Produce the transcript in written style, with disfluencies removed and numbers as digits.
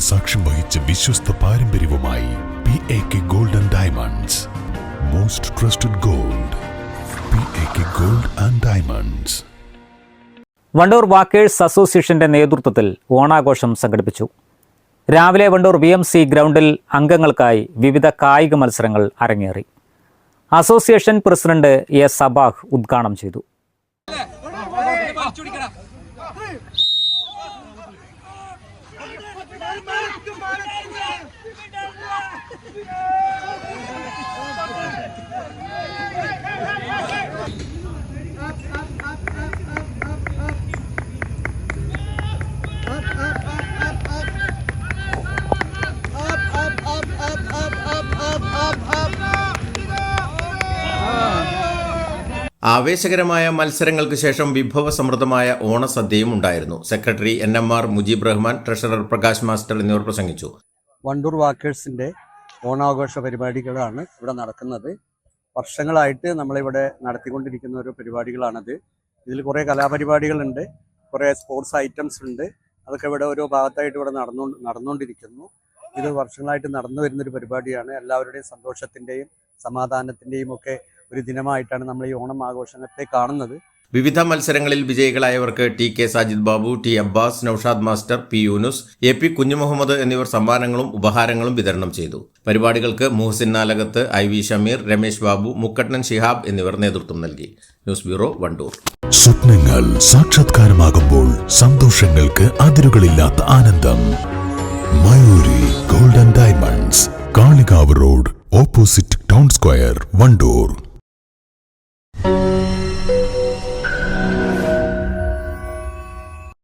സാക്ഷ്യം വഹിച്ച വിശ്വസ്ത പാരമ്പര്യവുമായി PAK Gold and Diamonds. Most trusted gold. PAK Gold and Diamonds. Wandoor walkers അസോസിയേഷന്റെ നേതൃത്വത്തിൽ ഓണാഘോഷം സംഘടിപ്പിച്ചു. രാവിലെ വണ്ടൂർ VMC ഗ്രൗണ്ടിൽ അംഗങ്ങൾക്കായി വിവിധ കായിക മത്സരങ്ങൾ അരങ്ങേറി. Association president A. സബാഹ് ഉദ്ഘാടനം ചെയ്തു. ആവേശകരമായ മത്സരങ്ങൾക്ക് ശേഷം വിഭവസമൃദ്ധമായ ഓണസദ്യയും ഉണ്ടായിരുന്നു. Secretary NMR Mujeeb Rahman, treasurer Prakash master എന്നിവർ പ്രസംഗിച്ചു. വണ്ടൂർ വാക്കേഴ്സിൻ്റെ ഓണാഘോഷ പരിപാടികളാണ് ഇവിടെ നടക്കുന്നത്. വർഷങ്ങളായിട്ട് നമ്മളിവിടെ നടത്തിക്കൊണ്ടിരിക്കുന്ന ഒരു പരിപാടികളാണത്. ഇതിൽ കുറേ കലാപരിപാടികളുണ്ട്, കുറേ സ്പോർട്സ് ഐറ്റംസ് ഉണ്ട്. അതൊക്കെ ഇവിടെ ഓരോ ഭാഗത്തായിട്ട് ഇവിടെ നടന്നുകൊണ്ടിരിക്കുന്നു. ഇത് വർഷങ്ങളായിട്ട് നടന്നു വരുന്നൊരു പരിപാടിയാണ്. എല്ലാവരുടെയും സന്തോഷത്തിൻ്റെയും സമാധാനത്തിൻ്റെയും ഒക്കെ ഒരു ദിനമായിട്ടാണ് നമ്മൾ ഈ ഓണം ആഘോഷത്തെ കാണുന്നത്. വിവിധ മത്സരങ്ങളിൽ വിജയികളായവർക്ക് TK Sajid Babu, T. Abbas, Naushad master, P. Yunus, AP Kunjumuhammed എന്നിവർ സമ്മാനങ്ങളും ഉപഹാരങ്ങളും വിതരണം ചെയ്തു. പരിപാടികൾക്ക് മുഹസിൻ നാലകത്ത്, IV ഷമീർ, രമേശ് ബാബു, മുക്കട്ടൻ ഷിഹാബ് എന്നിവർ നേതൃത്വം നൽകി. News bureau, Wandoor. സ്വപ്നങ്ങൾ സാക്ഷാത്കാരമാകുമ്പോൾ സന്തോഷങ്ങൾക്ക് അതിരുകളില്ലാത്ത ആനന്ദം. Mayuri gold and diamonds, Kalikavu road, opposite town square, Wandoor.